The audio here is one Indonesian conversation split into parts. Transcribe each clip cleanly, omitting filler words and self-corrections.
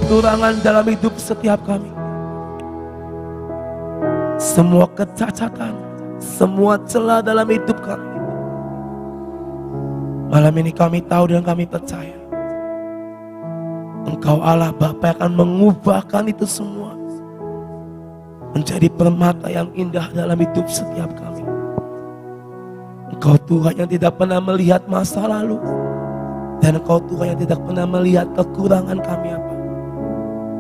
kekurangan dalam hidup setiap kami, semua kecacatan, semua celah dalam hidup kami. Malam ini kami tahu dan kami percaya Engkau Allah Bapa akan mengubahkan itu semua menjadi permata yang indah dalam hidup setiap kami. Engkau Tuhan yang tidak pernah melihat masa lalu, dan Engkau Tuhan yang tidak pernah melihat kekurangan kami apa.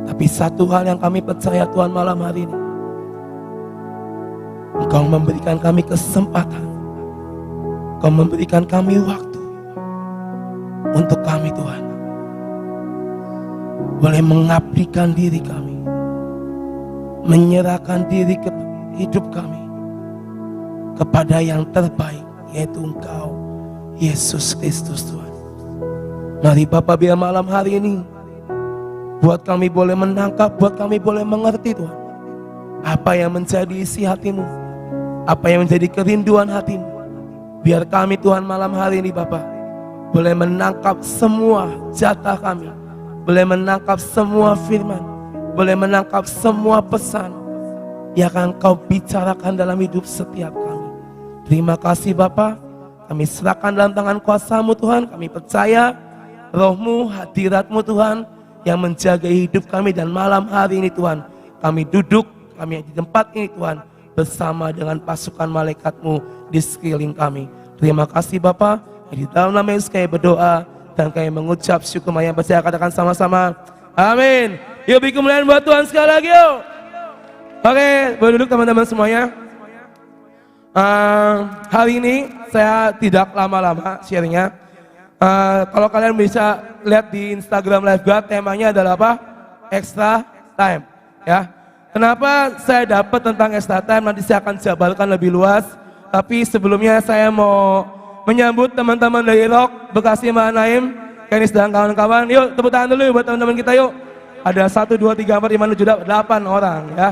Tapi satu hal yang kami percaya Tuhan malam hari ini, Engkau memberikan kami kesempatan, Engkau memberikan kami waktu untuk kami Tuhan boleh mengabdikan diri kami, menyerahkan diri ke hidup kami kepada yang terbaik, yaitu Engkau Yesus Kristus Tuhan. Mari Bapak, biar malam hari ini buat kami boleh menangkap, buat kami boleh mengerti Tuhan, apa yang menjadi isi hatimu, apa yang menjadi kerinduan hatimu. Biar kami Tuhan malam hari ini Bapak boleh menangkap semua jatah kami, boleh menangkap semua firman, boleh menangkap semua pesan yang akan Kau bicarakan dalam hidup setiap kami. Terima kasih Bapa, kami serahkan dalam tangan kuasa-Mu Tuhan. Kami percaya Roh-Mu, hadirat-Mu Tuhan yang menjaga hidup kami. Dan malam hari ini Tuhan, kami duduk, kami di tempat ini Tuhan, bersama dengan pasukan malaikat-Mu di sekeliling kami. Terima kasih Bapa. Di dalam nama Yesus kami berdoa dan kami mengucap syukur. Mari percaya katakan sama-sama amin. Yuk beri kemuliaan buat Tuhan sekali lagi yuk. Oke, boleh duduk teman-teman semuanya. Hari ini saya tidak lama-lama sharingnya. Kalau kalian bisa lihat di Instagram Live God, temanya adalah apa? Extra time, ya. Kenapa saya dapat tentang extra time? Nanti saya akan jabarkan lebih luas. Tapi sebelumnya saya mau menyambut teman-teman dari Rock Bekasi Mahanaim, Kenis dan kawan-kawan. Yuk tepuk tangan dulu buat teman-teman kita yuk. Ada 1, 2, 3, 4, 5, 6, 7, 8 orang ya.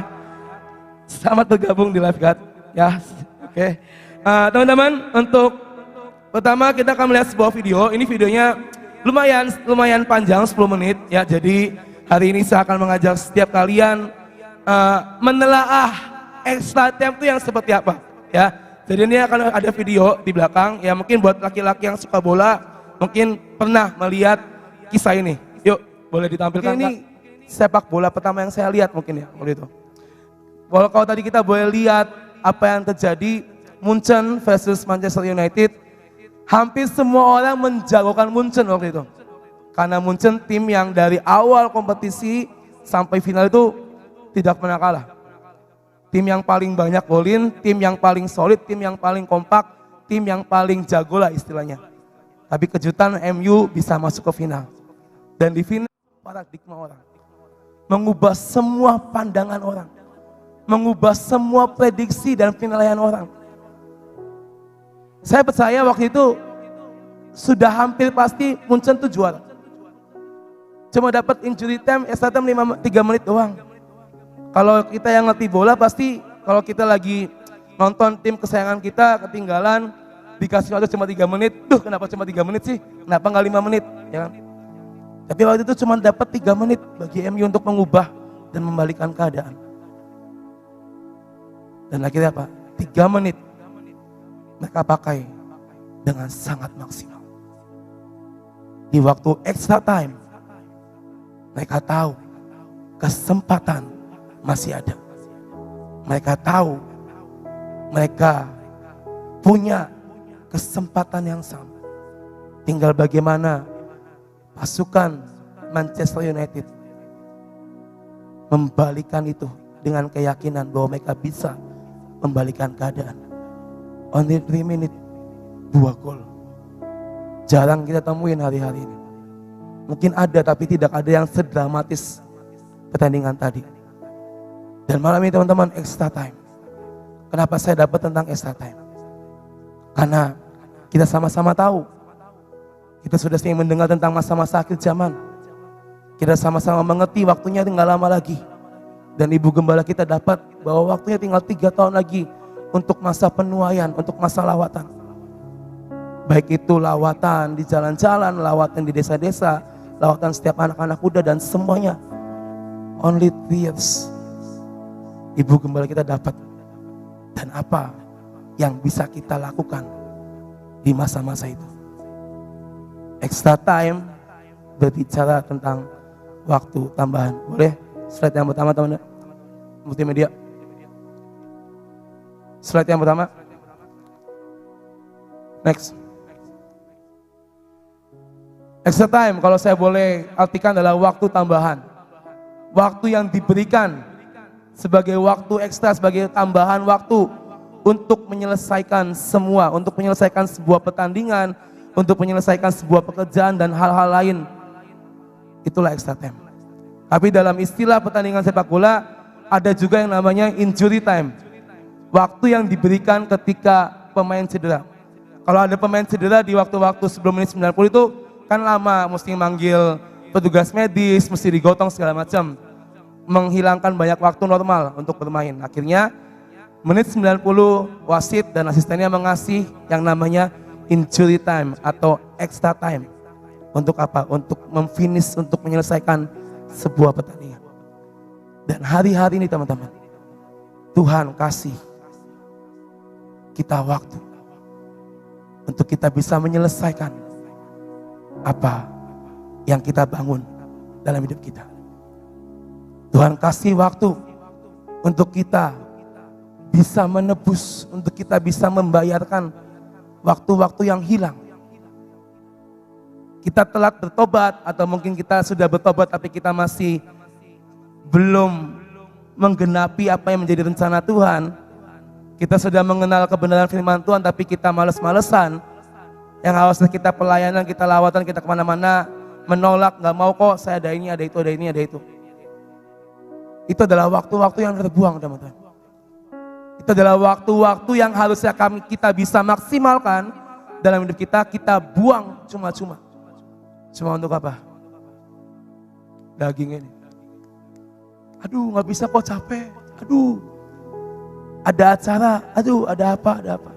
Selamat bergabung di Live God ya. Oke. Teman-teman, untuk pertama kita akan melihat sebuah video. Ini videonya lumayan panjang, 10 menit ya. Jadi hari ini saya akan mengajak setiap kalian menelaah extra time itu yang seperti apa ya. Jadi ini akan ada video di belakang ya, mungkin buat laki-laki yang suka bola mungkin pernah melihat kisah ini. Yuk boleh ditampilkan. Ini sepak bola pertama yang saya lihat mungkin ya, waktu itu. Kalau tadi kita boleh lihat apa yang terjadi Munchen versus Manchester United, hampir semua orang menjagokan Munchen waktu itu. Karena Munchen tim yang dari awal kompetisi sampai final itu tidak pernah kalah. Tim yang paling banyak golin, tim yang paling solid, tim yang paling kompak, tim yang paling jago lah istilahnya. Tapi kejutan MU bisa masuk ke final. Dan di final paradigma orang. Mengubah semua pandangan orang. Mengubah semua prediksi dan penilaian orang. Saya percaya waktu itu sudah hampir pasti Munchen tuh juara. Cuma dapat injury time, extra time 3 menit doang. Kalau kita yang ngerti bola pasti kalau kita lagi nonton tim kesayangan kita ketinggalan, dikasih waktu cuma 3 menit, kenapa cuma 3 menit sih? Kenapa nggak 5 menit? Ya kan? Tapi waktu itu cuma dapat 3 menit bagi MU untuk mengubah dan membalikan keadaan. Dan akhirnya apa? 3 menit mereka pakai dengan sangat maksimal. Di waktu extra time, mereka tahu kesempatan masih ada. Mereka tahu mereka punya kesempatan yang sama. Tinggal bagaimana pasukan Manchester United membalikan itu dengan keyakinan bahwa mereka bisa membalikan keadaan. Only 3 minutes, 2 gol. Jarang kita temuin hari-hari ini. Mungkin ada tapi tidak ada yang sedramatis pertandingan tadi. Dan malam ini teman-teman, extra time. Kenapa saya dapat tentang extra time? Karena kita sama-sama tahu. Kita sudah sering mendengar tentang masa-masa akhir zaman. Kita sama-sama mengerti waktunya tinggal lama lagi. Dan Ibu Gembala kita dapat bahwa waktunya tinggal 3 tahun lagi untuk masa penuaian, untuk masa lawatan. Baik itu lawatan di jalan-jalan, lawatan di desa-desa, lawatan setiap anak-anak muda dan semuanya only 3 years ibu gembala kita dapat, dan apa yang bisa kita lakukan di masa-masa itu. Extra time berbicara tentang waktu tambahan. Boleh slide yang pertama teman-teman, multimedia. Slide yang pertama. Next. Extra time kalau saya boleh artikan adalah waktu tambahan. Waktu yang diberikan sebagai waktu ekstra, sebagai tambahan waktu untuk menyelesaikan semua, untuk menyelesaikan sebuah pertandingan, untuk menyelesaikan sebuah pekerjaan dan hal-hal lain. Itulah extra time. Tapi dalam istilah pertandingan sepak bola ada juga yang namanya injury time. Waktu yang diberikan ketika pemain cedera. Kalau ada pemain cedera di waktu-waktu sebelum menit 90 itu kan lama, mesti manggil petugas medis, mesti digotong segala macam, menghilangkan banyak waktu normal untuk bermain. Akhirnya menit 90 wasit dan asistennya mengasih yang namanya injury time atau extra time. Untuk apa? Untuk memfinish, untuk menyelesaikan sebuah pertandingan. Dan hari-hari ini teman-teman, Tuhan kasih kita waktu untuk kita bisa menyelesaikan apa yang kita bangun dalam hidup kita. Tuhan kasih waktu untuk kita bisa menebus, untuk kita bisa membayarkan waktu-waktu yang hilang. Kita telat bertobat atau mungkin kita sudah bertobat tapi kita masih belum menggenapi apa yang menjadi rencana Tuhan. Kita sudah mengenal kebenaran firman Tuhan tapi kita males-malesan. Yang harusnya kita pelayanan, kita lawatan, kita kemana-mana menolak, gak mau kok, saya ada ini, ada itu, ada ini, ada itu. Itu adalah waktu-waktu yang terbuang teman-teman. Itu adalah waktu-waktu yang harusnya kita bisa maksimalkan dalam hidup kita, kita buang cuma-cuma. Cuma untuk apa? Daging ini. Aduh gak bisa kok, capek. Aduh ada acara, aduh ada apa.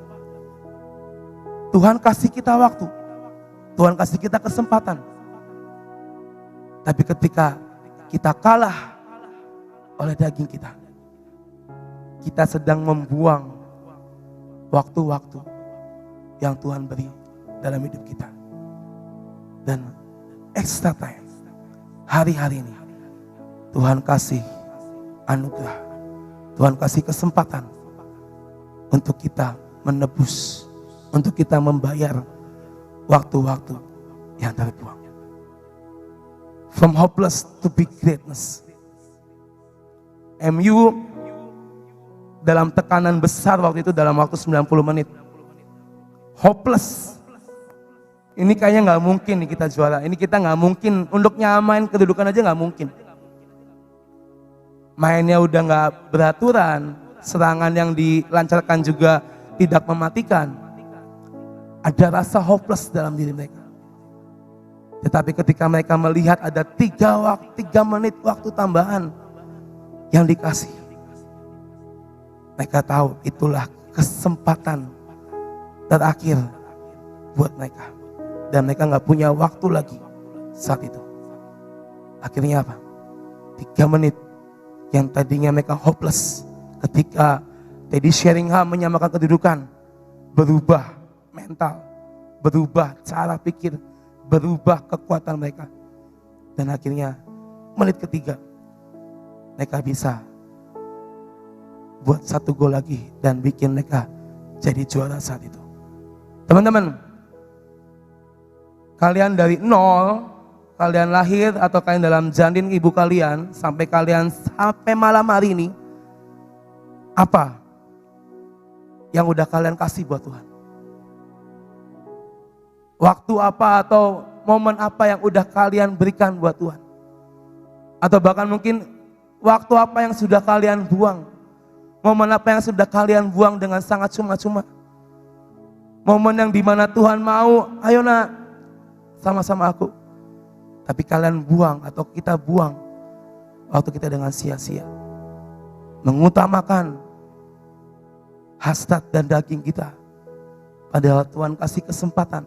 Tuhan kasih kita waktu, Tuhan kasih kita kesempatan. Tapi ketika kita kalah oleh daging kita, kita sedang membuang waktu-waktu yang Tuhan beri dalam hidup kita. Dan extra time, hari-hari ini Tuhan kasih anugerah, Tuhan kasih kesempatan untuk kita menebus, untuk kita membayar waktu-waktu yang terbuang. From hopeless to big greatness. MU dalam tekanan besar waktu itu dalam waktu 90 menit. Hopeless. Ini kayaknya nggak mungkin nih kita juara. Ini kita nggak mungkin, untuk nyamain kedudukan aja nggak mungkin. Mainnya udah nggak beraturan, serangan yang dilancarkan juga tidak mematikan. Ada rasa hopeless dalam diri mereka. Tetapi ketika mereka melihat ada 3 menit waktu tambahan yang dikasih, mereka tahu itulah kesempatan terakhir buat mereka. Dan mereka gak punya waktu lagi saat itu. Akhirnya apa? 3 menit yang tadinya mereka hopeless, ketika Teddy Sheringham menyamakan kedudukan, berubah mental, berubah cara pikir, berubah kekuatan mereka. Dan akhirnya menit ketiga mereka bisa buat 1 gol lagi dan bikin mereka jadi juara saat itu. Teman-teman, kalian dari nol, kalian lahir atau kalian dalam janin ibu kalian, sampai malam hari ini, apa yang udah kalian kasih buat Tuhan? Waktu apa atau momen apa yang udah kalian berikan buat Tuhan? Atau bahkan mungkin waktu apa yang sudah kalian buang? Momen apa yang sudah kalian buang dengan sangat cuma-cuma? Momen yang dimana Tuhan mau, ayo nak, sama-sama aku. Tapi kalian buang atau kita buang waktu kita dengan sia-sia. Mengutamakan hasrat dan daging kita. Padahal Tuhan kasih kesempatan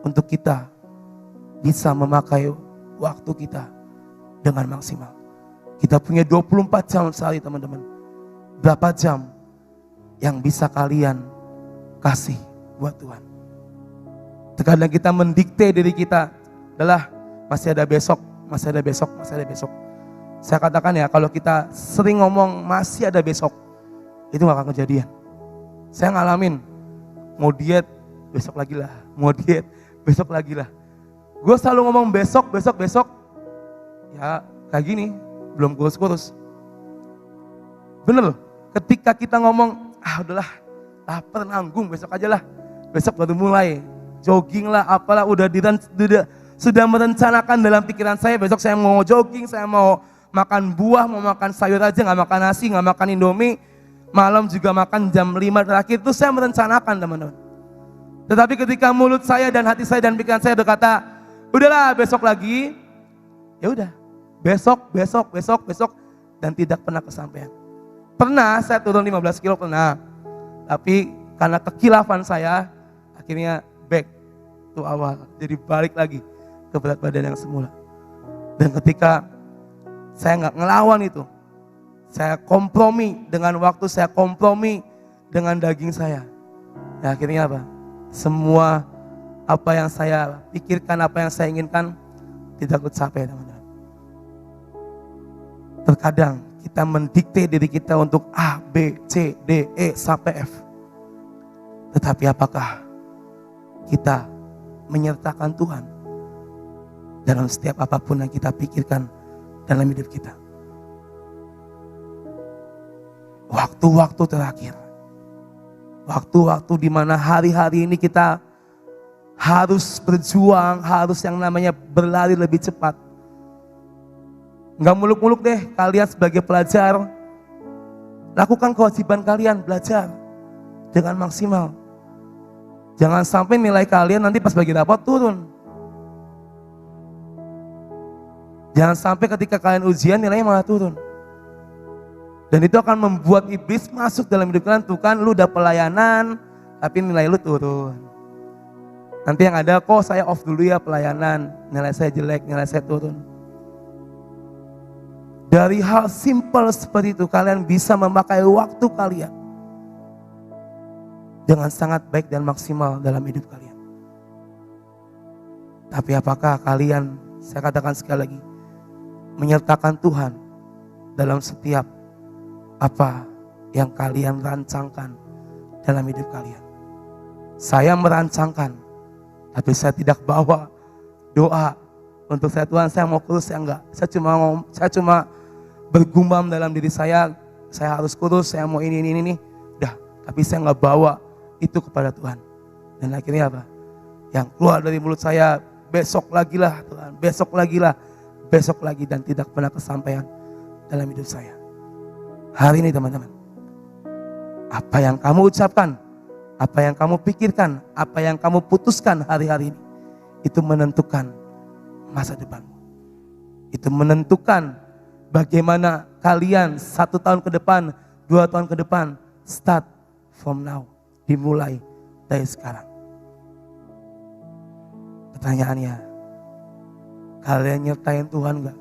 untuk kita bisa memakai waktu kita dengan maksimal. Kita punya 24 jam sehari teman-teman. Berapa jam yang bisa kalian kasih buat Tuhan? Terkadang kita mendikte diri kita, adalah masih ada besok, masih ada besok, masih ada besok. Saya katakan ya, kalau kita sering ngomong masih ada besok, itu gak akan kejadian. Saya ngalamin, mau diet, besok lagi lah, mau diet, besok lagi lah. Gue selalu ngomong besok, besok, besok. Ya kayak gini, belum kurus-kurus. Bener loh, ketika kita ngomong, udahlah, lapar nanggung, besok aja lah. Besok baru mulai, jogging lah, apalah, sudah merencanakan dalam pikiran saya, besok saya mau jogging, saya mau makan buah, mau makan sayur aja, gak makan nasi, gak makan indomie. Malam juga makan jam 5 terakhir, itu saya merencanakan teman-teman. Tetapi ketika mulut saya dan hati saya dan pikiran saya berkata, udahlah besok lagi, ya udah, besok, besok, besok, besok, dan tidak pernah kesampaian. Pernah saya turun 15 kilo, pernah. Tapi karena kekilafan saya, akhirnya back to awal. Jadi balik lagi ke berat badan yang semula. Dan ketika saya nggak ngelawan itu, saya kompromi dengan waktu, saya kompromi dengan daging saya. Ya, akhirnya apa? Semua apa yang saya pikirkan, apa yang saya inginkan tidak tercapai teman-teman. Terkadang kita mendikte diri kita untuk A, B, C, D, E sampai F. Tetapi apakah kita menyertakan Tuhan dalam setiap apapun yang kita pikirkan dalam hidup kita? Waktu-waktu terakhir, waktu-waktu di mana hari-hari ini kita harus berjuang, harus yang namanya berlari lebih cepat. Nggak muluk-muluk deh, kalian sebagai pelajar, lakukan kewajiban kalian, belajar dengan maksimal. Jangan sampai nilai kalian nanti pas bagi rapat turun. Jangan sampai ketika kalian ujian nilainya malah turun. Dan itu akan membuat iblis masuk dalam hidup kalian. Tuh kan lu udah pelayanan, tapi nilai lu turun. Nanti yang ada, kok saya off dulu ya pelayanan, nilai saya jelek, nilai saya turun. Dari hal simple seperti itu, kalian bisa memakai waktu kalian dengan sangat baik dan maksimal dalam hidup kalian. Tapi apakah kalian, saya katakan sekali lagi, menyertakan Tuhan dalam setiap apa yang kalian rancangkan dalam hidup kalian? Saya merancangkan, tapi saya tidak bawa doa untuk saya, Tuhan saya mau kurus, saya enggak. Saya cuma bergumam dalam diri saya harus kurus, saya mau ini. Dah, tapi saya enggak bawa itu kepada Tuhan. Dan akhirnya apa? Yang keluar dari mulut saya, besok lagi lah Tuhan, besok lagi lah, besok lagi, dan tidak pernah kesampaian dalam hidup saya. Hari ini teman-teman, apa yang kamu ucapkan, apa yang kamu pikirkan, apa yang kamu putuskan hari-hari ini, itu menentukan masa depanmu. Itu menentukan bagaimana kalian 1 tahun ke depan, 2 tahun ke depan. Start from now, dimulai dari sekarang. Pertanyaannya, kalian nyertain Tuhan gak?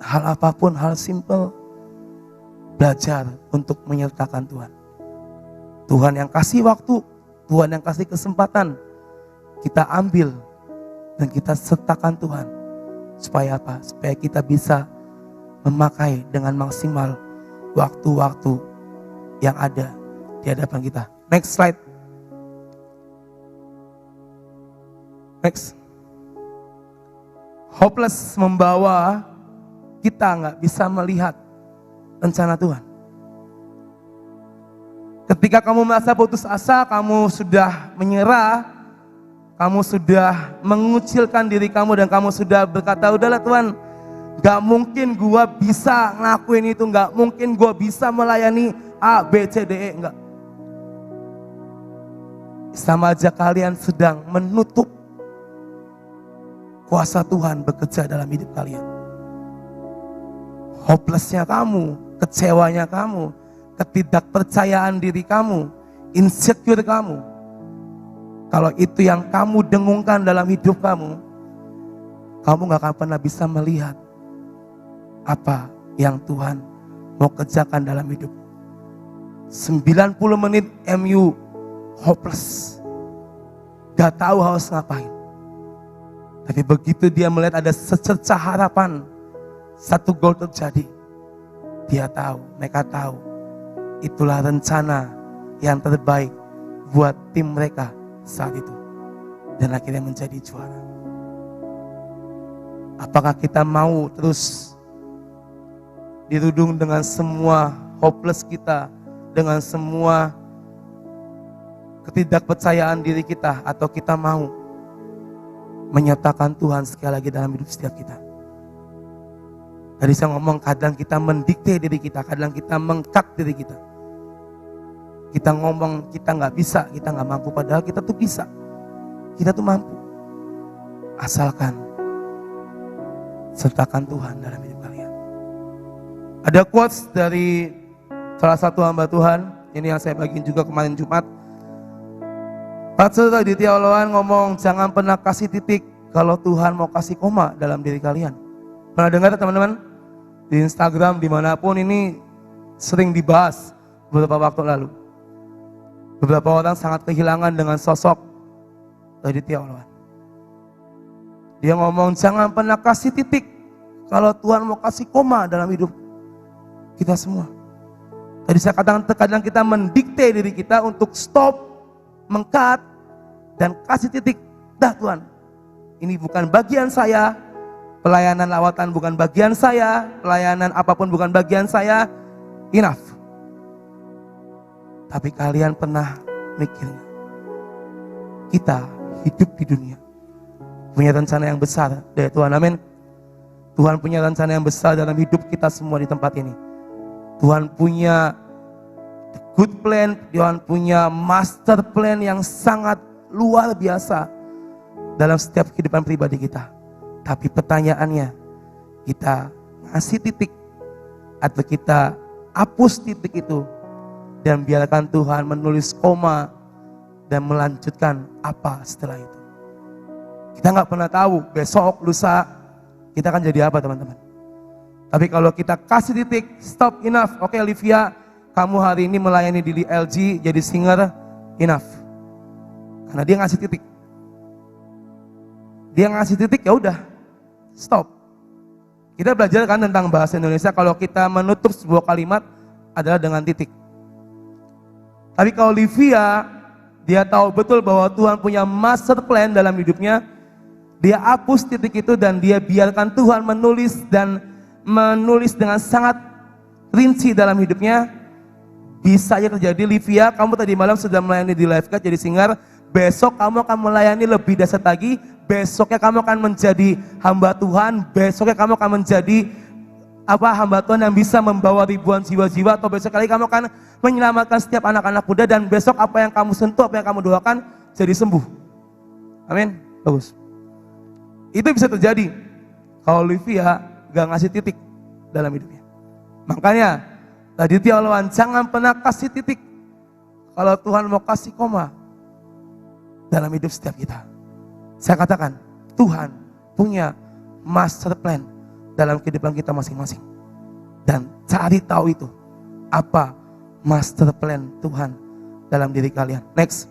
Hal apapun, hal simple, belajar untuk menyertakan Tuhan. Tuhan yang kasih waktu, Tuhan yang kasih kesempatan, kita ambil dan kita sertakan Tuhan. Supaya apa? Supaya kita bisa memakai dengan maksimal waktu-waktu yang ada di hadapan kita. Next slide. Next. Hopeless membawa kita nggak bisa melihat rencana Tuhan. Ketika kamu merasa putus asa, kamu sudah menyerah, kamu sudah mengucilkan diri kamu dan kamu sudah berkata, udahlah Tuhan, gak mungkin gua bisa ngelakuin itu, gak mungkin gua bisa melayani A, B, C, D, E, enggak. Sama aja kalian sedang menutup kuasa Tuhan bekerja dalam hidup kalian. Hopelessnya kamu, kecewanya kamu, ketidakpercayaan diri kamu, insecure kamu. Kalau itu yang kamu dengungkan dalam hidup kamu gak akan pernah bisa melihat apa yang Tuhan mau kerjakan dalam hidup. 90 menit MU hopeless, gak tahu harus ngapain. Tapi begitu dia melihat ada secercah harapan, satu gol terjadi, mereka tahu itulah rencana yang terbaik buat tim mereka saat itu, dan akhirnya menjadi juara. Apakah kita mau terus dirudung dengan semua hopeless kita, dengan semua ketidakpercayaan diri kita, atau kita mau menyatakan Tuhan sekali lagi dalam hidup setiap kita? Tadi saya ngomong, kadang kita mendikte diri kita, kadang kita mengkat diri kita. Kita ngomong kita nggak bisa, kita nggak mampu, padahal kita tuh bisa, kita tuh mampu. Asalkan sertakan Tuhan dalam hidup kalian. Ada quotes dari salah satu hamba Tuhan, ini yang saya bagiin juga kemarin Jumat. Pastor Aditya Oloan ngomong, jangan pernah kasih titik kalau Tuhan mau kasih koma dalam diri kalian. Pernah dengar teman-teman? Di Instagram, dimanapun, ini sering dibahas beberapa waktu lalu. Beberapa orang sangat kehilangan dengan sosok Aditya Oloan. Dia ngomong, jangan pernah kasih titik kalau Tuhan mau kasih koma dalam hidup kita semua. Tadi saya katakan, terkadang kita mendikte diri kita untuk stop, mengkat, dan kasih titik. Dah Tuhan, ini bukan bagian saya, pelayanan lawatan bukan bagian saya, pelayanan apapun bukan bagian saya, enough. Tapi kalian pernah mikir, kita hidup di dunia punya rencana yang besar dari Tuhan, amin. Tuhan punya rencana yang besar dalam hidup kita semua di tempat ini. Tuhan punya good plan, Tuhan punya master plan yang sangat luar biasa dalam setiap kehidupan pribadi kita. Tapi pertanyaannya, kita ngasih titik atau kita hapus titik itu dan biarkan Tuhan menulis koma dan melanjutkan apa setelah itu. Kita nggak pernah tahu besok, lusa kita akan jadi apa, teman-teman. Tapi kalau kita kasih titik, stop, enough. Oke, Olivia, kamu hari ini melayani di LG jadi singer, enough. Karena dia ngasih titik. Dia ngasih titik, ya udah, stop. Kita belajar kan tentang bahasa Indonesia, kalau kita menutup sebuah kalimat adalah dengan titik. Tapi kalau Olivia, dia tahu betul bahwa Tuhan punya master plan dalam hidupnya. Dia hapus titik itu dan dia biarkan Tuhan menulis dengan sangat rinci dalam hidupnya. Bisa aja terjadi, Livia, kamu tadi malam sudah melayani di Lifeguard jadi singer, besok kamu akan melayani lebih dahsyat lagi, besoknya kamu akan menjadi hamba Tuhan, besoknya kamu akan menjadi hamba Tuhan yang bisa membawa ribuan jiwa-jiwa, atau besok kali kamu akan menyelamatkan setiap anak-anak muda, dan besok apa yang kamu sentuh, apa yang kamu doakan jadi sembuh. Amin. Bagus. Itu bisa terjadi kalau Olivia gak ngasih titik dalam hidupnya. Makanya tadi Aditya Oloan, jangan pernah kasih titik kalau Tuhan mau kasih koma dalam hidup setiap kita. Saya katakan, Tuhan punya master plan dalam kehidupan kita masing-masing. Dan cari tahu itu, apa master plan Tuhan dalam diri kalian. Next.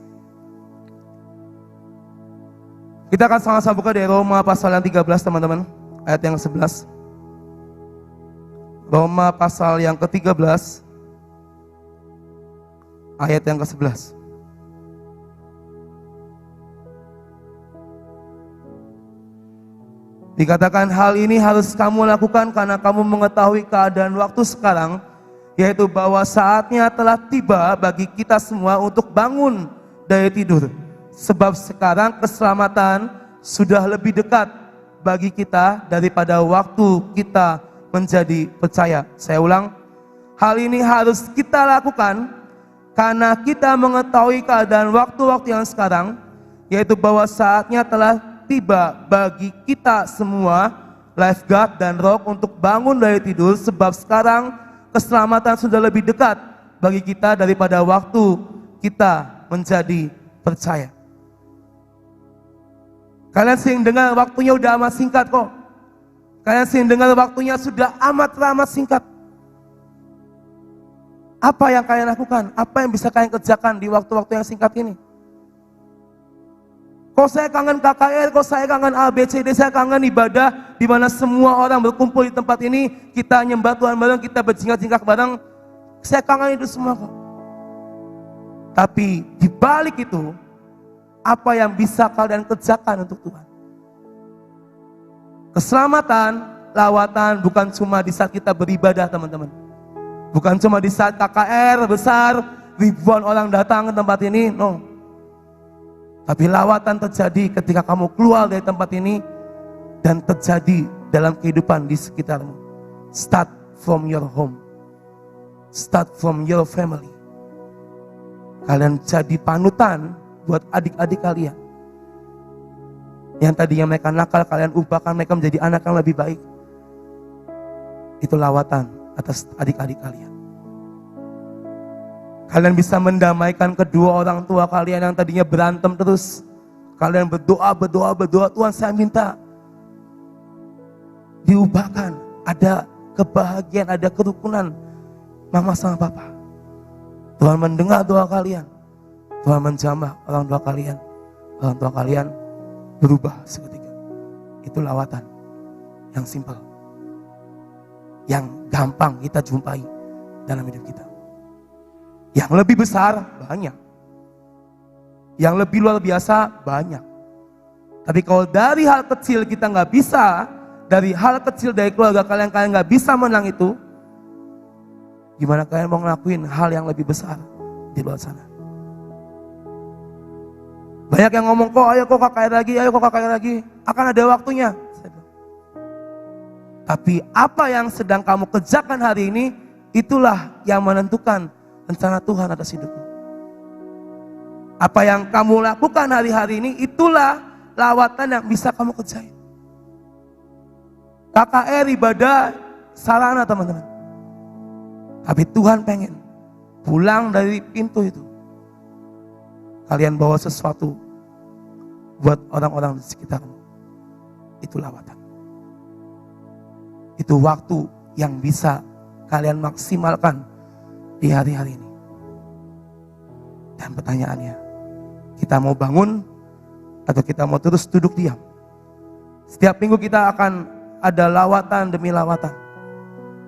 Kita akan sama-sama buka dari Roma pasal yang 13, teman-teman. Ayat yang 11. Roma pasal yang ke-13, ayat yang ke-11. Dikatakan, hal ini harus kamu lakukan karena kamu mengetahui keadaan waktu sekarang, yaitu bahwa saatnya telah tiba bagi kita semua untuk bangun dari tidur. Sebab sekarang keselamatan sudah lebih dekat bagi kita daripada waktu kita menjadi percaya. Saya ulang, hal ini harus kita lakukan karena kita mengetahui keadaan waktu-waktu yang sekarang, yaitu bahwa saatnya telah tiba bagi kita semua, Lifeguard dan Rock, untuk bangun dari tidur. Sebab sekarang keselamatan sudah lebih dekat bagi kita daripada waktu kita menjadi percaya. Kalian sering dengar waktunya udah amat singkat kok. Kalian sering dengar waktunya sudah amat singkat. Apa yang kalian lakukan? Apa yang bisa kalian kerjakan di waktu-waktu yang singkat ini? Kok saya kangen KKR, kok saya kangen ABCD, saya kangen ibadah di mana semua orang berkumpul di tempat ini, kita nyembah Tuhan bareng, kita berjingkak-jingkak bareng. Saya kangen itu semua kok. Tapi di balik itu, apa yang bisa kalian kerjakan untuk Tuhan? Keselamatan, lawatan bukan cuma di saat kita beribadah, teman-teman. Bukan cuma di saat KKR besar, ribuan orang datang ke tempat ini, no. Tapi lawatan terjadi ketika kamu keluar dari tempat ini dan terjadi dalam kehidupan di sekitarmu. Start from your home. Start from your family. Kalian jadi panutan buat adik-adik kalian. Yang tadinya mereka nakal, kalian ubahkan mereka menjadi anak yang lebih baik. Itu lawatan atas adik-adik kalian. Kalian bisa mendamaikan kedua orang tua kalian yang tadinya berantem terus. Kalian berdoa, Tuhan saya minta diubahkan. Ada kebahagiaan, ada kerukunan mama sama papa. Tuhan mendengar doa kalian. Tuhan menjamah orang tua kalian. Orang tua kalian berubah seketika. Itu lawatan yang simpel, yang gampang kita jumpai dalam hidup kita. Yang lebih besar banyak, yang lebih luar biasa banyak. Tapi kalau dari hal kecil kita nggak bisa, dari hal kecil dari keluarga kalian nggak bisa menang itu, gimana kalian mau ngelakuin hal yang lebih besar di luar sana? Banyak yang ngomong, kok ayo kok KKR lagi, akan ada waktunya. Tapi apa yang sedang kamu kerjakan hari ini, itulah yang menentukan rencana Tuhan atas hidupmu. Apa yang kamu lakukan hari-hari ini, itulah lawatan yang bisa kamu kerjain. KKR ibadah sarana, teman-teman. Tapi Tuhan pengen pulang dari pintu itu, kalian bawa sesuatu buat orang-orang di sekitarmu. Itu lawatan. Itu waktu yang bisa kalian maksimalkan di hari-hari ini. Dan pertanyaannya, kita mau bangun atau kita mau terus duduk diam? Setiap minggu kita akan ada lawatan demi lawatan.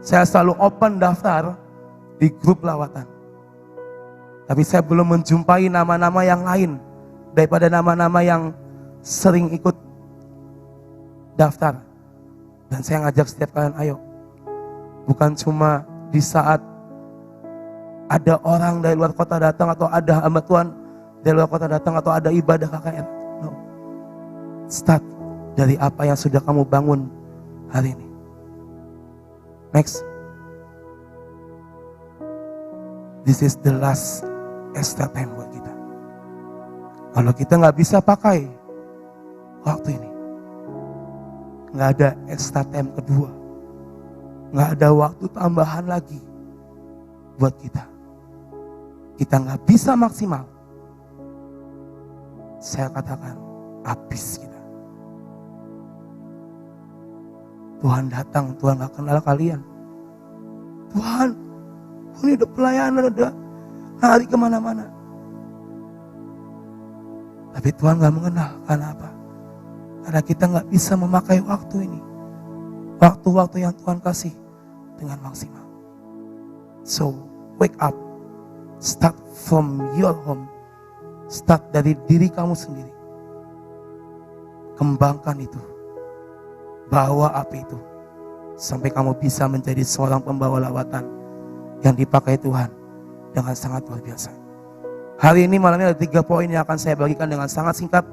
Saya selalu open daftar di grup lawatan. Tapi saya belum menjumpai nama-nama yang lain daripada nama-nama yang sering ikut daftar. Dan saya ngajak setiap kalian, ayo. Bukan cuma di saat ada orang dari luar kota datang, atau ada hamba Tuhan dari luar kota datang, atau ada ibadah KKR. No. Start dari apa yang sudah kamu bangun hari ini. Next. This is the last extra time buat kita. Kalau kita nggak bisa pakai waktu ini, nggak ada extra time kedua, nggak ada waktu tambahan lagi buat kita. Kita nggak bisa maksimal. Saya katakan habis kita. Tuhan datang, Tuhan gak kenal kalian. Tuhan, ini udah pelayanan, udah lari kemana-mana. Tapi Tuhan gak mengenal, karena apa? Karena kita gak bisa memakai waktu ini. Waktu-waktu yang Tuhan kasih dengan maksimal. So, wake up. Start from your home. Start dari diri kamu sendiri. Kembangkan itu. Bawa api itu. Sampai kamu bisa menjadi seorang pembawa lawatan yang dipakai Tuhan dengan sangat luar biasa. Hari ini malamnya ada 3 poin yang akan saya bagikan dengan sangat singkat.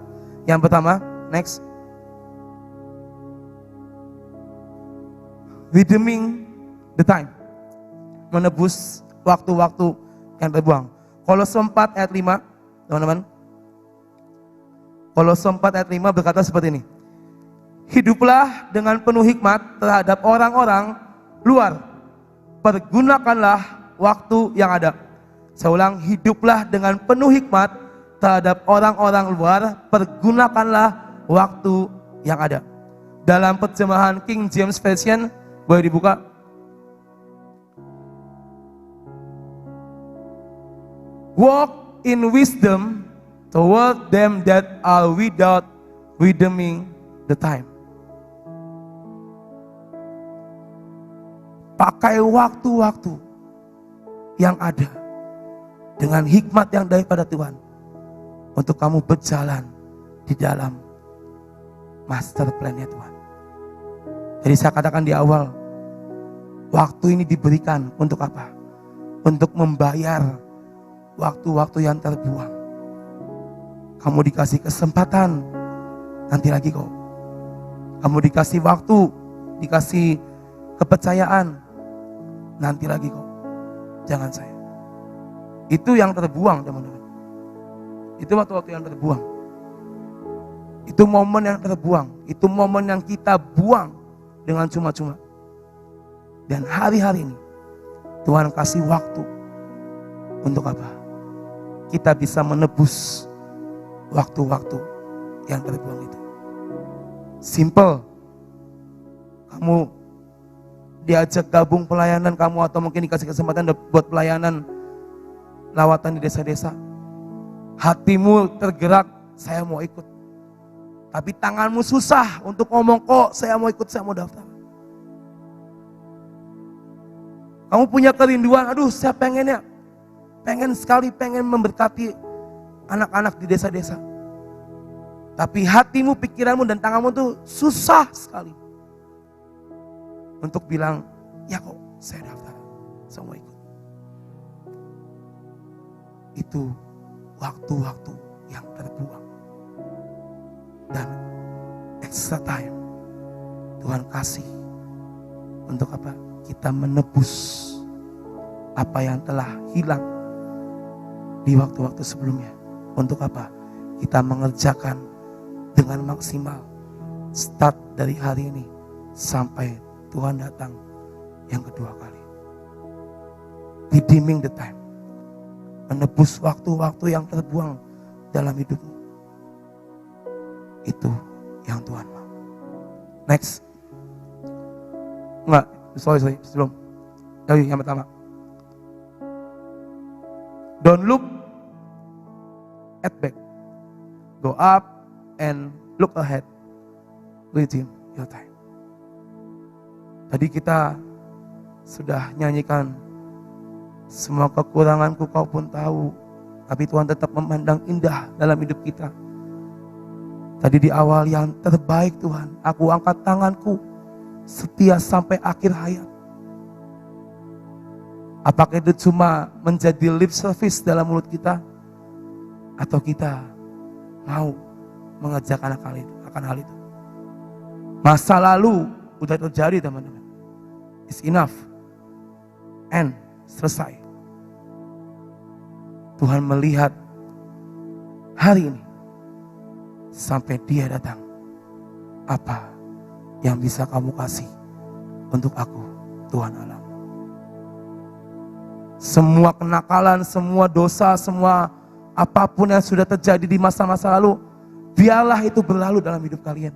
Yang pertama, next. Redeeming the time. Menebus waktu-waktu yang terbuang. Kolose 4 ayat 5, teman-teman. Kolose 4 ayat 5 berkata seperti ini. Hiduplah dengan penuh hikmat terhadap orang-orang luar. Pergunakanlah waktu yang ada. Saya ulang, hiduplah dengan penuh hikmat terhadap orang-orang luar. Pergunakanlah waktu yang ada. Dalam terjemahan King James Version, boleh dibuka? Walk in wisdom toward them that are without redeeming the time. Pakai waktu-waktu yang ada dengan hikmat yang daripada Tuhan untuk kamu berjalan di dalam master plan-nya Tuhan. Jadi saya katakan di awal, waktu ini diberikan untuk apa? Untuk membayar waktu-waktu yang terbuang. Kamu dikasih kesempatan, nanti lagi kok. Kamu dikasih waktu, dikasih kepercayaan, nanti lagi kok. Jangan saya. Itu yang terbuang, teman-teman. Itu waktu-waktu yang terbuang. Itu momen yang terbuang. Itu momen yang kita buang dengan cuma-cuma. Dan hari-hari ini Tuhan kasih waktu untuk apa? Kita bisa menebus waktu-waktu yang terbuang itu. Simple. Kamu diajak gabung pelayanan kamu, atau mungkin dikasih kesempatan buat pelayanan lawatan di desa-desa. Hatimu tergerak, saya mau ikut. Tapi tanganmu susah untuk ngomong, kok saya mau ikut, saya mau daftar. Kamu punya kerinduan, aduh saya pengen sekali memberkati anak-anak di desa-desa. Tapi hatimu, pikiranmu, dan tanganmu tuh susah sekali untuk bilang, ya kok saya daftar, saya mau ikut. Itu waktu-waktu yang terbuang. Dan extra time Tuhan kasih untuk apa? Kita menebus apa yang telah hilang di waktu-waktu sebelumnya. Untuk apa? Kita mengerjakan dengan maksimal, start dari hari ini sampai Tuhan datang yang kedua kali. Redeeming the time. Menebus waktu-waktu yang terbuang dalam hidupmu. Itu yang Tuhan mau. Next. Enggak, sorry, sebelum. Yang pertama. Don't look at back. Go up and look ahead. Redeem your time. Tadi kita sudah nyanyikan, semua kekuranganku kau pun tahu, tapi Tuhan tetap memandang indah dalam hidup kita. Tadi di awal, yang terbaik Tuhan, aku angkat tanganku setia sampai akhir hayat. Apakah itu cuma menjadi lip service dalam mulut kita? Atau kita mau mengerjakan akan hal itu? Masa lalu udah terjadi, teman-teman. It's enough. And selesai. Tuhan melihat hari ini sampai Dia datang. Apa yang bisa kamu kasih untuk aku, Tuhan Allah? Semua kenakalan, semua dosa, semua apapun yang sudah terjadi di masa-masa lalu, biarlah itu berlalu dalam hidup kalian.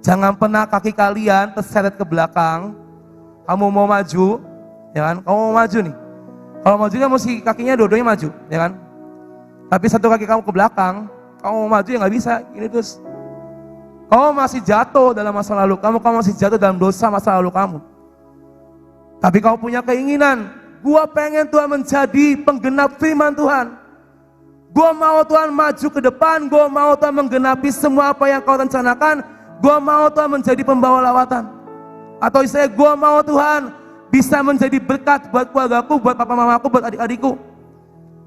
Jangan pernah kaki kalian terseret ke belakang. Kamu mau maju, ya kan? Kamu mau maju nih. Kalau maju kan mesti kakinya dua-duanya maju, ya kan? Tapi satu kaki kamu ke belakang, kamu mau maju ya nggak bisa. Ini terus. Kamu masih jatuh dalam masa lalu kamu masih jatuh dalam dosa masa lalu kamu. Tapi kamu punya keinginan, gua pengen Tuhan menjadi penggenap firman Tuhan. Gua mau Tuhan maju ke depan, gua mau Tuhan menggenapi semua apa yang kau rencanakan. Gua mau Tuhan menjadi pembawa lawatan. Atau saya gua mau Tuhan bisa menjadi berkat buat keluargaku, buat papa mamaku, buat adik-adikku.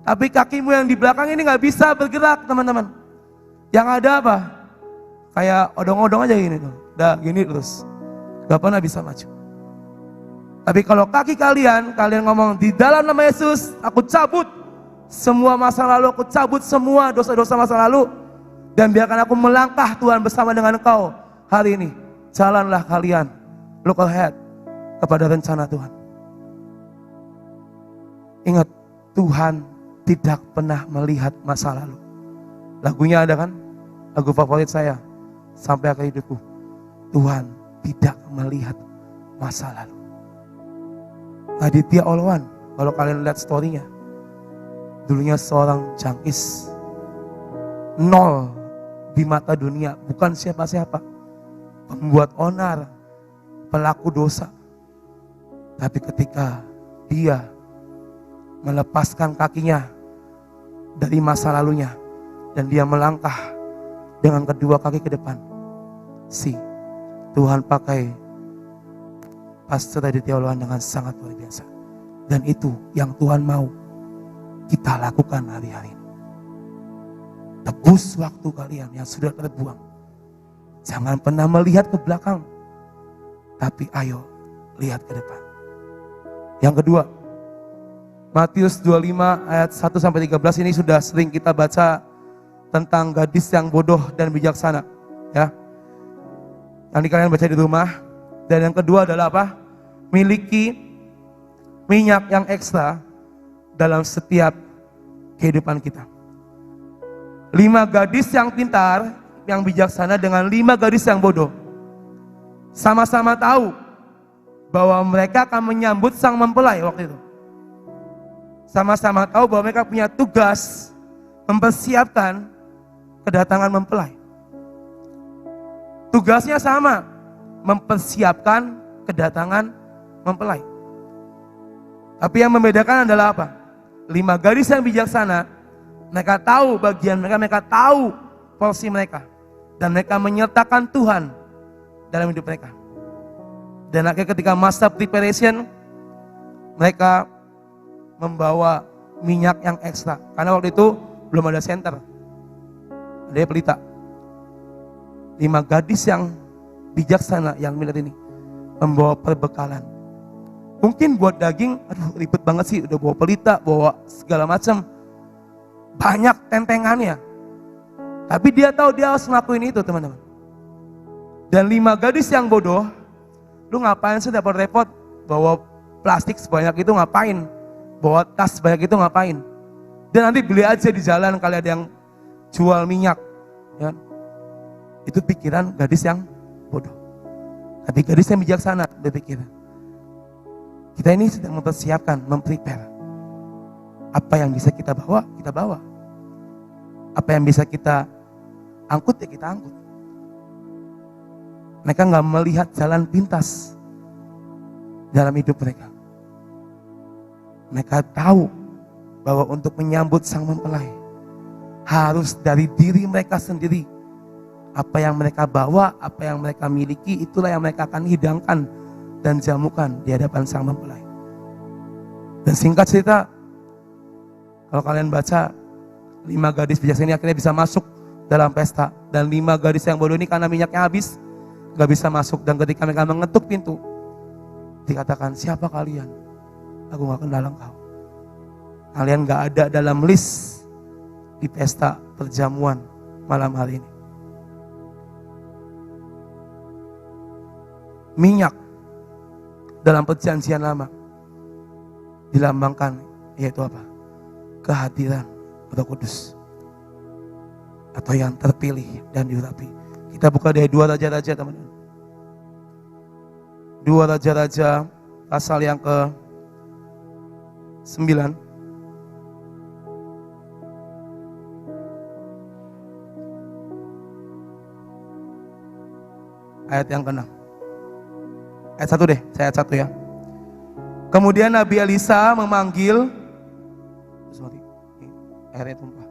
Tapi kakimu yang di belakang ini gak bisa bergerak, teman-teman. Yang ada apa? Kayak odong-odong aja gini tuh. Udah gini terus. Gak pernah bisa maju. Tapi kalau kaki kalian ngomong, di dalam nama Yesus aku cabut semua masa lalu, aku cabut semua dosa-dosa masa lalu, dan biarkan aku melangkah Tuhan bersama dengan Engkau hari ini. Jalanlah kalian, look ahead kepada rencana Tuhan. Ingat, Tuhan tidak pernah melihat masa lalu. Lagunya ada kan? Lagu favorit saya, sampai akhir hidupku. Tuhan tidak melihat masa lalu. Aditya Olwan, kalau kalian lihat story-nya, dulunya seorang jangkis, nol di mata dunia, bukan siapa-siapa, pembuat onar, pelaku dosa. Tapi ketika dia melepaskan kakinya dari masa lalunya dan dia melangkah dengan kedua kaki ke depan, Tuhan pakai Pastor Aditya Olwan dengan sangat luar biasa. Dan itu yang Tuhan mau kita lakukan hari-hari ini. Tebus waktu kalian yang sudah terbuang. Jangan pernah melihat ke belakang, tapi ayo lihat ke depan. Yang kedua, Matius 25 ayat 1-13 ini sudah sering kita baca tentang gadis yang bodoh dan bijaksana, ya. Nanti kalian baca di rumah. Dan yang kedua adalah apa? Miliki minyak yang ekstra dalam setiap kehidupan kita. 5 gadis yang pintar, yang bijaksana dengan 5 gadis yang bodoh. Sama-sama tahu bahwa mereka akan menyambut sang mempelai waktu itu. Sama-sama tahu bahwa mereka punya tugas mempersiapkan kedatangan mempelai. Tugasnya sama, mempersiapkan kedatangan mempelai. Tapi yang membedakan adalah apa? 5 gadis yang bijaksana, mereka tahu bagian mereka, mereka tahu porsi mereka. Dan mereka menyertakan Tuhan dalam hidup mereka. Dan akhirnya ketika masa preparation, mereka membawa minyak yang ekstra. Karena waktu itu belum ada center, ada pelita. 5 gadis yang bijaksana yang melihat ini membawa perbekalan. Mungkin buat daging, aduh ribet banget sih, udah bawa pelita, bawa segala macam, banyak tentengannya. Tapi dia tahu dia harus ngelakuin itu, teman-teman. Dan 5 gadis yang bodoh, lu ngapain sih repot-repot bawa plastik sebanyak itu, ngapain? Bawa tas sebanyak itu ngapain? Dan nanti beli aja di jalan kali ada yang jual minyak, ya. Itu pikiran gadis yang bodoh. Tapi gadis yang bijaksana berpikir, kita ini sedang mempersiapkan, memprepare. Apa yang bisa kita bawa, kita bawa. Apa yang bisa kita angkut, ya kita angkut. Mereka gak melihat jalan pintas dalam hidup mereka. Mereka tahu bahwa untuk menyambut sang mempelai harus dari diri mereka sendiri. Apa yang mereka bawa, apa yang mereka miliki, itulah yang mereka akan hidangkan dan jamukan di hadapan sang mempelai. Dan singkat cerita, kalau kalian baca, 5 gadis bijaksana ini akhirnya bisa masuk dalam pesta. Dan 5 gadis yang bodoh ini karena minyaknya habis, gak bisa masuk. Dan ketika mereka mengetuk pintu, dikatakan, siapa kalian? Aku gak kenal engkau. Kalian gak ada dalam list di pesta perjamuan malam hari ini. Minyak dalam perjanjian lama dilambangkan, yaitu apa? Kehadiran Roh Kudus, atau yang terpilih dan diurapi. Kita buka dari 2 Raja-Raja, teman-teman. 2 Raja-Raja pasal yang ke-9. Ayat yang ke-6. Ayat 1 deh, saya ayat 1 ya. Kemudian Nabi Elisa memanggil, airnya tumpah.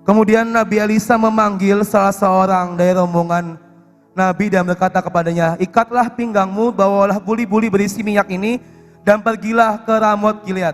Kemudian Nabi Elisa memanggil salah seorang dari rombongan Nabi dan berkata kepadanya, ikatlah pinggangmu, bawalah buli-buli berisi minyak ini, dan pergilah ke Ramot Gilead.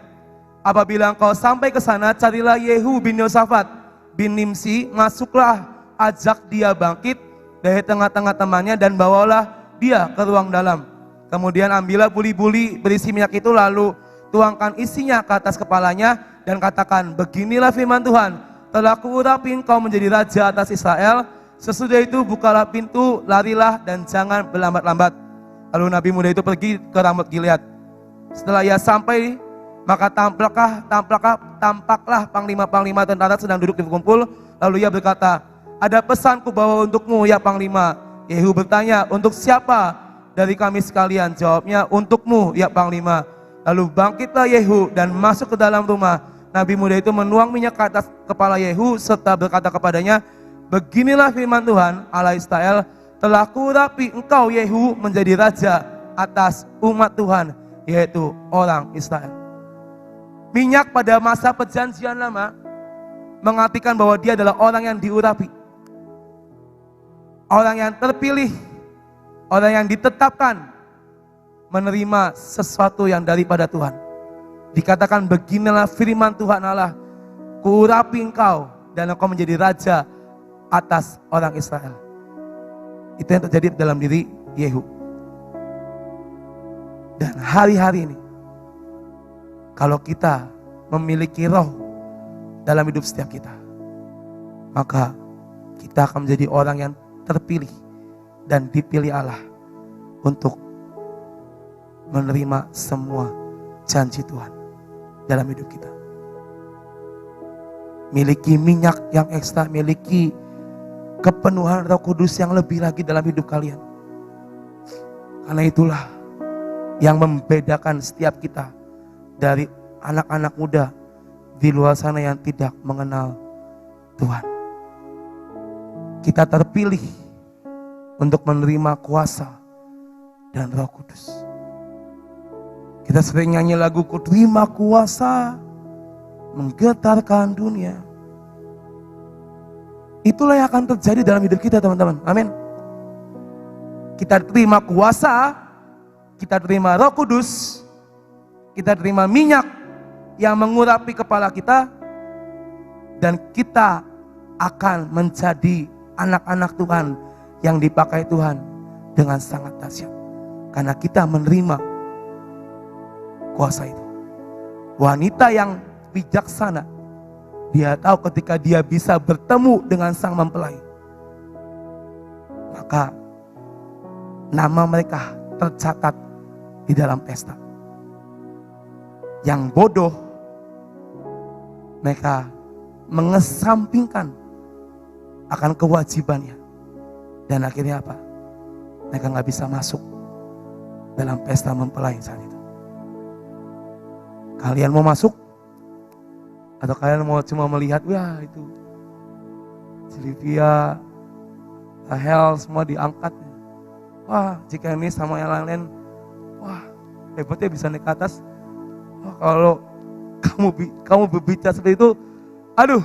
Apabila engkau sampai ke sana, carilah Yehu bin Yosafat bin Nimsi, masuklah, ajak dia bangkit dari tengah-tengah temannya dan bawalah dia ke ruang dalam. Kemudian ambillah buli-buli berisi minyak itu, lalu tuangkan isinya ke atas kepalanya dan katakan, beginilah firman Tuhan, telah kuurapi engkau menjadi raja atas Israel. Sesudah itu bukalah pintu, larilah dan jangan berlambat-lambat. Lalu Nabi muda itu pergi ke Ramot Gilead. Setelah ia sampai, maka tampaklah panglima-panglima tentara sedang duduk di kumpul. Lalu ia berkata, ada pesanku bawa untukmu ya panglima. Yehu bertanya, untuk siapa dari kami sekalian? Jawabnya, untukmu ya panglima. Lalu bangkitlah Yehu dan masuk ke dalam rumah. Nabi muda itu menuang minyak ke atas kepala Yehu serta berkata kepadanya, beginilah firman Tuhan Allah Israel, telah kurapi engkau Yehu menjadi raja atas umat Tuhan, yaitu orang Israel. Minyak pada masa perjanjian lama mengartikan bahwa dia adalah orang yang diurapi, orang yang terpilih, orang yang ditetapkan menerima sesuatu yang daripada Tuhan. Dikatakan beginilah firman Tuhan Allah, kuurapi engkau dan engkau menjadi raja atas orang Israel. Itu yang terjadi dalam diri Yehu. Dan hari-hari ini, kalau kita memiliki roh dalam hidup setiap kita, maka kita akan menjadi orang yang terpilih dan dipilih Allah untuk menerima semua janji Tuhan dalam hidup kita. Miliki minyak yang ekstra, miliki kepenuhan Roh Kudus yang lebih lagi dalam hidup kalian. Karena itulah yang membedakan setiap kita dari anak-anak muda di luar sana yang tidak mengenal Tuhan. Kita terpilih untuk menerima kuasa dan Roh Kudus. Kita sering nyanyi lagu, ku terima kuasa menggetarkan dunia. Itulah yang akan terjadi dalam hidup kita, teman-teman. Amin. Kita terima kuasa, kita terima Roh Kudus, kita terima minyak yang mengurapi kepala kita, dan kita akan menjadi anak-anak Tuhan yang dipakai Tuhan dengan sangat dahsyat. Karena kita menerima kuasa itu. Wanita yang bijaksana, dia tahu ketika dia bisa bertemu dengan sang mempelai, maka nama mereka tercatat di dalam pesta. Yang bodoh, mereka mengesampingkan akan kewajibannya, dan akhirnya apa? Mereka nggak bisa masuk dalam pesta mempelai saat itu. Kalian mau masuk? Atau kalian mau cuma melihat, wah itu Sylvia, Rahel semua diangkat. Wah, jika ini sama yang lain, wah hebatnya bisa naik ke atas. Wah, kalau kamu berbicara seperti itu, aduh,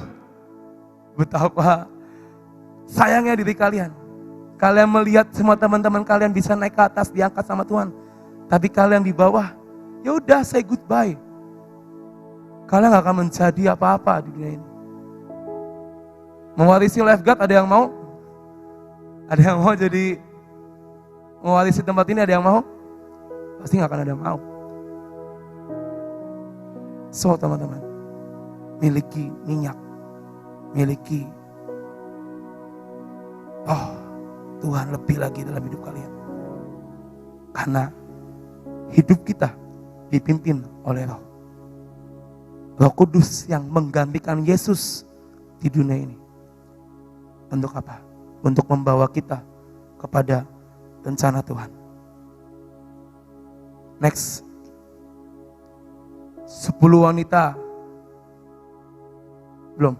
betapa sayangnya diri kalian. Kalian melihat semua teman-teman kalian bisa naik ke atas, diangkat sama Tuhan, tapi kalian di bawah, ya udah say goodbye. Kalian gak akan menjadi apa-apa di dunia ini. Mewarisi lifeguard ada yang mau? Ada yang mau jadi mewarisi tempat ini, ada yang mau? Pasti gak akan ada yang mau. So teman-teman, miliki minyak, miliki Tuhan lebih lagi dalam hidup kalian. Karena hidup kita dipimpin oleh Roh. Roh Kudus yang menggantikan Yesus di dunia ini. Untuk apa? Untuk membawa kita kepada rencana Tuhan. Next. 10 wanita. Belum.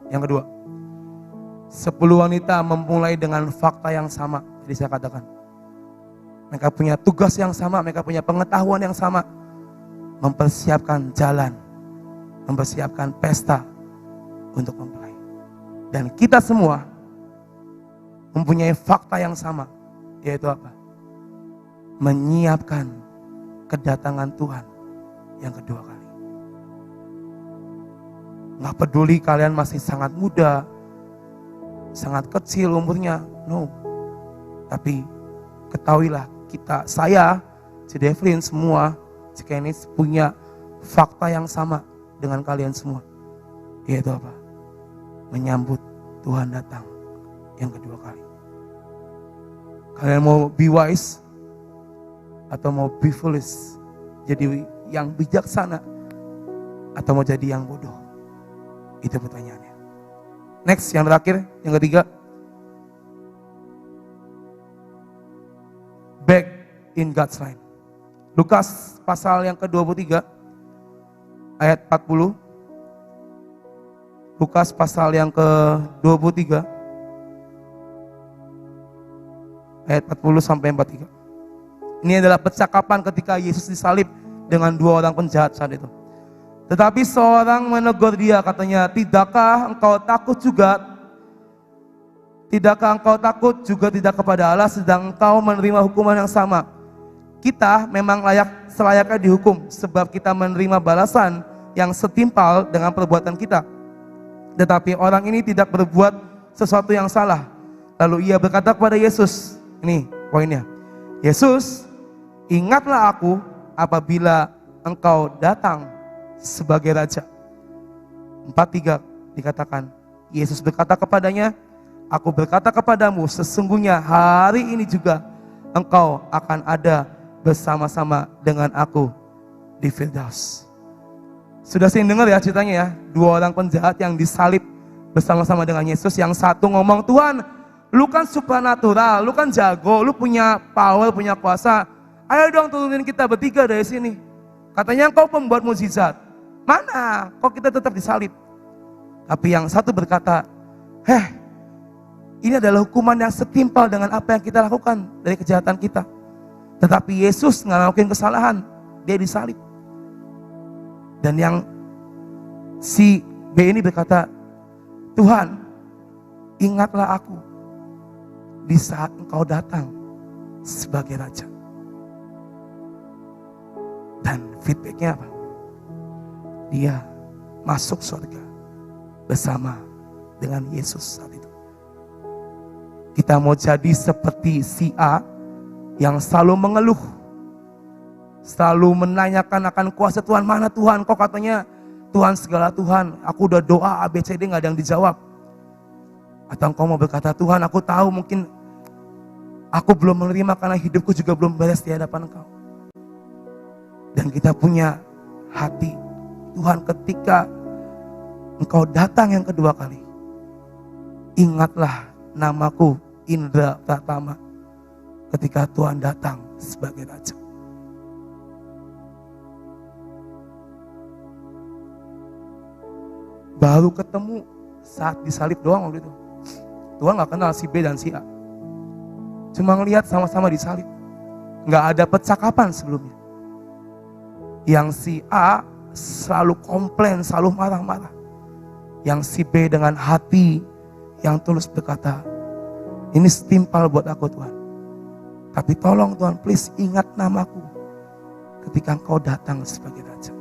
Yang kedua. 10 wanita memulai dengan fakta yang sama. Jadi saya katakan. Mereka punya tugas yang sama, mereka punya pengetahuan yang sama. Mempersiapkan jalan, mempersiapkan pesta untuk mempelai. Dan kita semua mempunyai fakta yang sama, yaitu apa? Menyiapkan kedatangan Tuhan yang kedua kali. Gak peduli kalian masih sangat muda, sangat kecil umurnya, no. Tapi ketahuilah saya, si Devlin semua, si Kenis punya fakta yang sama dengan kalian semua, yaitu apa? Menyambut Tuhan datang yang kedua kali. Kalian mau be wise atau mau be foolish? jadi yang bijaksana atau mau jadi yang bodoh? Itu pertanyaannya. Next, yang terakhir, yang ketiga. Back in God's line. Lukas pasal yang ke-23 ayat 40. Lukas pasal yang ke-23 ayat 40 sampai 43. Ini adalah percakapan ketika Yesus disalib dengan dua orang penjahat saat itu. Tetapi seorang menegur dia, katanya, tidakkah engkau takut juga? Tidakkah engkau takut juga tidak kepada Allah sedang engkau menerima hukuman yang sama? Kita memang selayaknya dihukum sebab kita menerima balasan yang setimpal dengan perbuatan kita. Tetapi orang ini tidak berbuat sesuatu yang salah. Lalu ia berkata kepada Yesus, ini poinnya, Yesus, ingatlah aku apabila engkau datang sebagai raja. 43 dikatakan, Yesus berkata kepadanya, aku berkata kepadamu, sesungguhnya hari ini juga engkau akan ada bersama-sama dengan aku di Firdaus. Sudah sering dengar ya ceritanya ya, dua orang penjahat yang disalib bersama-sama dengan Yesus. Yang satu ngomong, Tuhan, lu kan supranatural, lu kan jago, lu punya power, punya kuasa, ayo dong turunin kita bertiga dari sini. Katanya engkau pembuat mukjizat. Mana? Kok kita tetap disalib? Tapi yang satu berkata, ini adalah hukuman yang setimpal dengan apa yang kita lakukan dari kejahatan kita. Tetapi Yesus nggak ngelakuin kesalahan, dia disalib. Dan yang si B ini berkata, Tuhan, ingatlah aku di saat engkau datang sebagai raja. Dan feedbacknya apa? Dia masuk surga bersama dengan Yesus saat itu. Kita mau jadi seperti si A yang selalu mengeluh, selalu menanyakan akan kuasa Tuhan. Mana Tuhan? Kok katanya Tuhan segala Tuhan, aku udah doa ABCD gak ada yang dijawab. Atau engkau mau berkata, Tuhan, aku tahu mungkin aku belum menerima karena hidupku juga belum beres di hadapan engkau. Dan kita punya hati, Tuhan, ketika engkau datang yang kedua kali, ingatlah namaku Indra Pratama ketika Tuhan datang sebagai raja. Baru ketemu saat disalib doang waktu itu. Tuhan gak kenal si B dan si A. Cuma ngelihat sama-sama disalib. Gak ada percakapan sebelumnya. Yang si A selalu komplain, selalu marah-marah. Yang si B dengan hati yang tulus berkata, ini setimpal buat aku Tuhan. Tapi tolong Tuhan, please ingat namaku ketika engkau datang sebagai raja.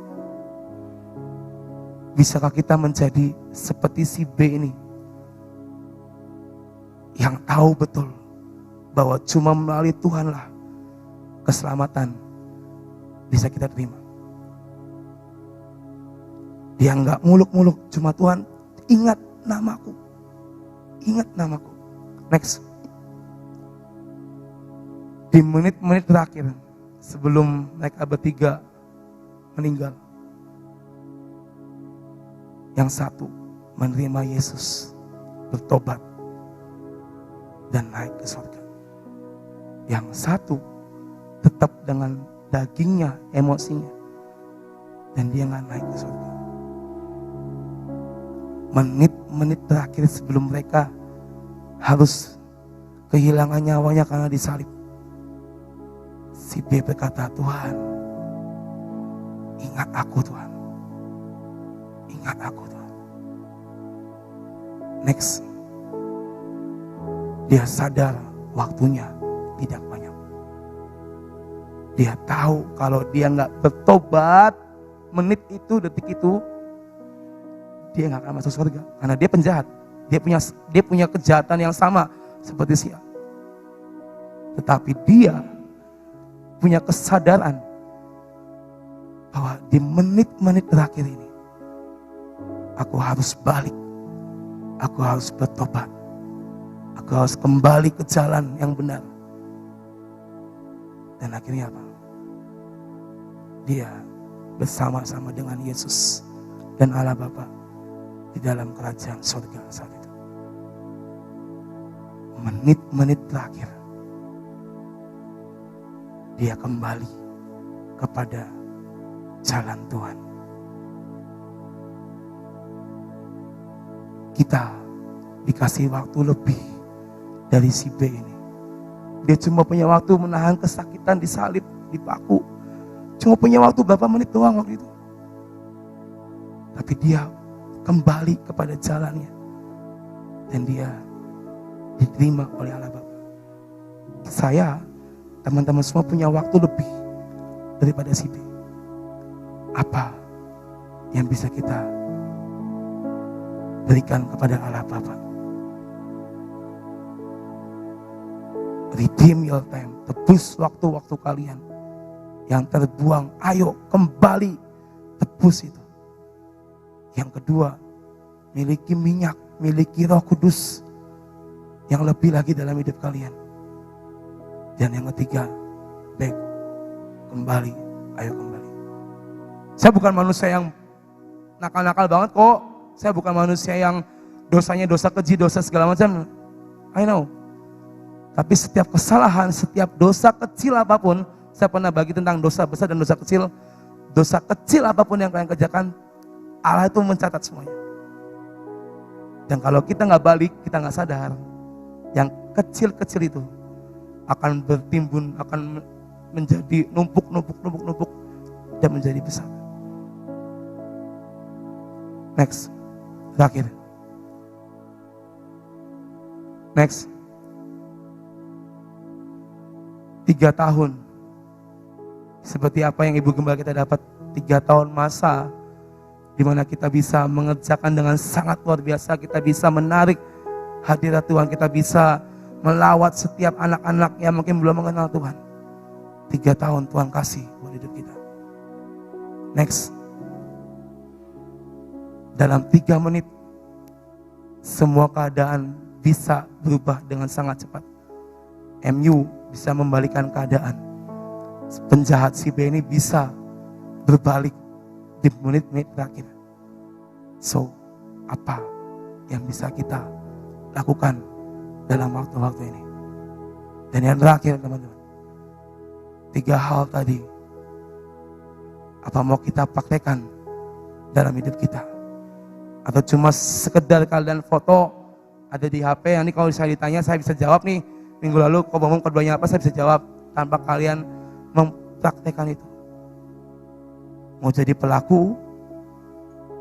Bisakah kita menjadi seperti si B ini? Yang tahu betul bahwa cuma melalui Tuhanlah keselamatan bisa kita terima. Dia enggak muluk-muluk, cuma Tuhan, ingat namaku. Ingat namaku. Next. Di menit-menit terakhir sebelum mereka bertiga meninggal, yang satu menerima Yesus, bertobat dan naik ke surga. Yang satu tetap dengan dagingnya, emosinya, dan dia nggak naik ke surga. Menit-menit terakhir sebelum mereka harus kehilangan nyawanya karena disalib, si B berkata, Tuhan, ingat aku Tuhan. Ingat aku Tuhan. Next. Dia sadar waktunya tidak banyak. Dia tahu kalau dia nggak bertobat menit itu, detik itu, dia nggak akan masuk surga. Karena dia penjahat. Dia punya kejahatan yang sama seperti si A. Tetapi dia punya kesadaran bahwa di menit-menit terakhir ini aku harus balik, aku harus bertobat, aku harus kembali ke jalan yang benar. Dan akhirnya apa? dia bersama-sama dengan Yesus dan Allah Bapa di dalam kerajaan surga saat itu. Menit-menit terakhir dia kembali kepada jalan Tuhan. Kita dikasih waktu lebih dari si B ini. Dia cuma punya waktu menahan kesakitan disalib, dipaku. Cuma punya waktu berapa menit doang waktu itu. Tapi dia kembali kepada jalannya. Dan dia diterima oleh Allah Bapa. Saya, teman-teman semua punya waktu lebih daripada si B. Apa yang bisa kita berikan kepada Allah Bapa? Redeem your time. Tebus waktu-waktu kalian yang terbuang. Ayo kembali tebus itu. Yang kedua, miliki minyak, miliki Roh Kudus yang lebih lagi dalam hidup kalian. Dan yang ketiga, back, kembali, ayo kembali. Saya bukan manusia yang nakal-nakal banget kok. Saya bukan manusia yang dosanya dosa keji, dosa segala macam. I know. Tapi setiap kesalahan, setiap dosa kecil apapun, saya pernah bagi tentang dosa besar dan dosa kecil. Dosa kecil apapun yang kalian kerjakan, Allah itu mencatat semuanya. Dan kalau kita nggak balik, kita nggak sadar, yang kecil-kecil itu akan bertimbun, akan menjadi numpuk dan menjadi besar. Next, terakhir. Next. 3 tahun. Seperti apa yang Ibu Gembala kita dapat 3 tahun masa di mana kita bisa mengerjakan dengan sangat luar biasa, kita bisa menarik hadirat Tuhan, kita bisa melawat setiap anak-anak yang mungkin belum mengenal Tuhan. 3 tahun Tuhan kasih buat hidup kita. Next. Dalam 3 menit semua keadaan bisa berubah dengan sangat cepat. MU bisa membalikan keadaan. Penjahat si B ini bisa berbalik di menit-menit terakhir. So, apa yang bisa kita lakukan dalam waktu-waktu ini? Dan yang terakhir teman-teman, 3 hal tadi, apa mau kita praktekkan dalam hidup kita? Atau cuma sekedar kalian foto ada di HP, yang ini kalau saya ditanya saya bisa jawab nih, minggu lalu kau ngomong keduanya apa, saya bisa jawab tanpa kalian mempraktekkan itu. Mau jadi pelaku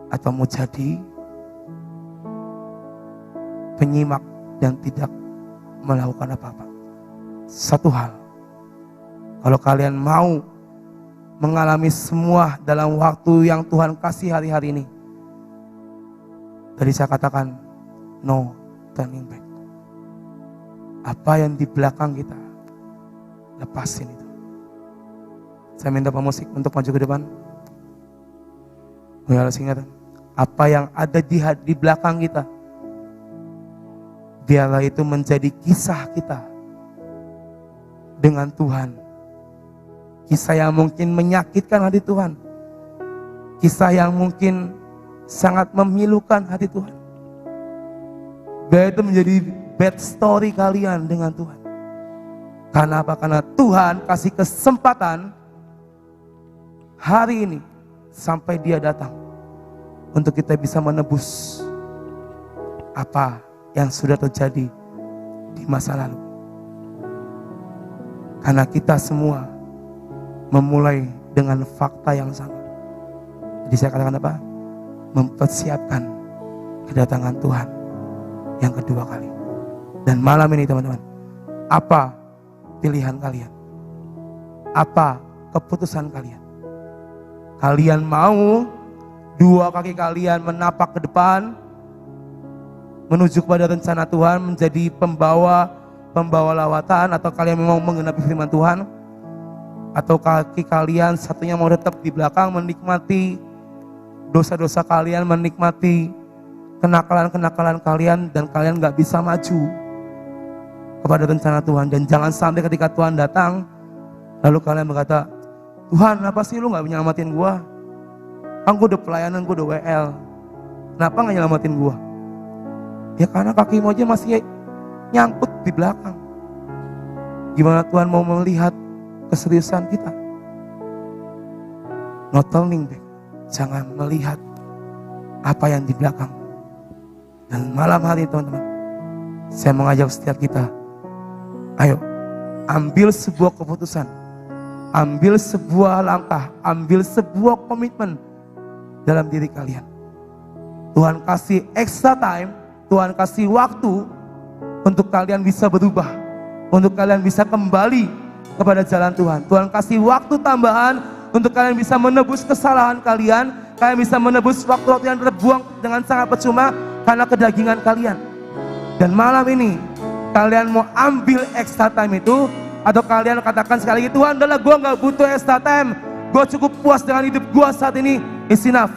atau mau jadi penyimak dan tidak melakukan apa-apa. Satu hal, kalau kalian mau mengalami semua dalam waktu yang Tuhan kasih hari-hari ini, tadi saya katakan no turning back. Apa yang di belakang kita, lepasin itu. Saya minta pemusik untuk maju ke depan. Mulai singkatan. Apa yang ada di belakang kita, biarlah itu menjadi kisah kita dengan Tuhan. Kisah yang mungkin menyakitkan hati Tuhan. Kisah yang mungkin sangat memilukan hati Tuhan. Biar itu menjadi bad story kalian dengan Tuhan. Karena apa? Karena Tuhan kasih kesempatan hari ini sampai Dia datang untuk kita bisa menebus apa yang sudah terjadi di masa lalu. Karena kita semua memulai dengan fakta yang sama. Jadi saya katakan apa? Mempersiapkan kedatangan Tuhan yang kedua kali. Dan malam ini teman-teman, apa pilihan kalian? Apa keputusan kalian? Kalian mau 2 kaki kalian menapak ke depan, menuju kepada rencana Tuhan, menjadi pembawa lawatan, atau kalian mau menggenapi firman Tuhan? Atau kaki kalian satunya mau tetap di belakang menikmati dosa-dosa kalian, menikmati kenakalan-kenakalan kalian, dan kalian gak bisa maju kepada rencana Tuhan. Dan jangan sampai ketika Tuhan datang lalu kalian berkata, Tuhan, kenapa sih lu gak nyelamatin gua? Kan gua udah pelayanan, gua udah WL. Kenapa gak nyelamatin gua? Ya karena kakimu aja masih nyangkut di belakang. Gimana Tuhan mau melihat keseriusan kita? Not turning back. Jangan melihat apa yang di belakang. Dan malam hari teman-teman, saya mengajak setiap kita, ayo ambil sebuah keputusan, ambil sebuah langkah, ambil sebuah komitmen dalam diri kalian. Tuhan kasih extra time, Tuhan kasih waktu untuk kalian bisa berubah, untuk kalian bisa kembali kepada jalan Tuhan. Tuhan kasih waktu tambahan untuk kalian bisa menebus kesalahan kalian, kalian bisa menebus waktu-waktu yang terbuang dengan sangat percuma karena kedagingan kalian. Dan malam ini kalian mau ambil extra time itu, atau kalian katakan sekali lagi, Tuhan adalah gue gak butuh extra time, gue cukup puas dengan hidup gue saat ini, it's enough.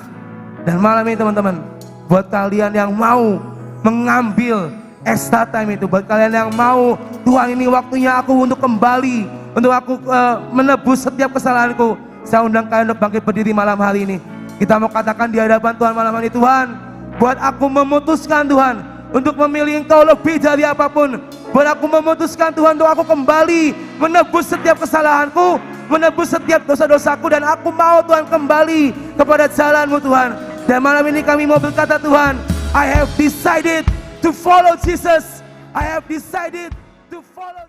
Dan malam ini teman-teman, buat kalian yang mau mengambil extra time itu, buat kalian yang mau, Tuhan ini waktunya aku untuk kembali, untuk aku menebus setiap kesalahanku, saya undang kalian untuk bangkit berdiri malam hari ini. Kita mau katakan di hadapan Tuhan malam hari, Tuhan, buat aku memutuskan Tuhan untuk memilih Engkau lebih dari apapun. Buat aku memutuskan Tuhan untuk aku kembali menebus setiap kesalahanku, menebus setiap dosa-dosaku, dan aku mau Tuhan kembali kepada jalan-Mu Tuhan. Dan malam ini kami mau berkata, Tuhan, I have decided to follow Jesus. I have decided to follow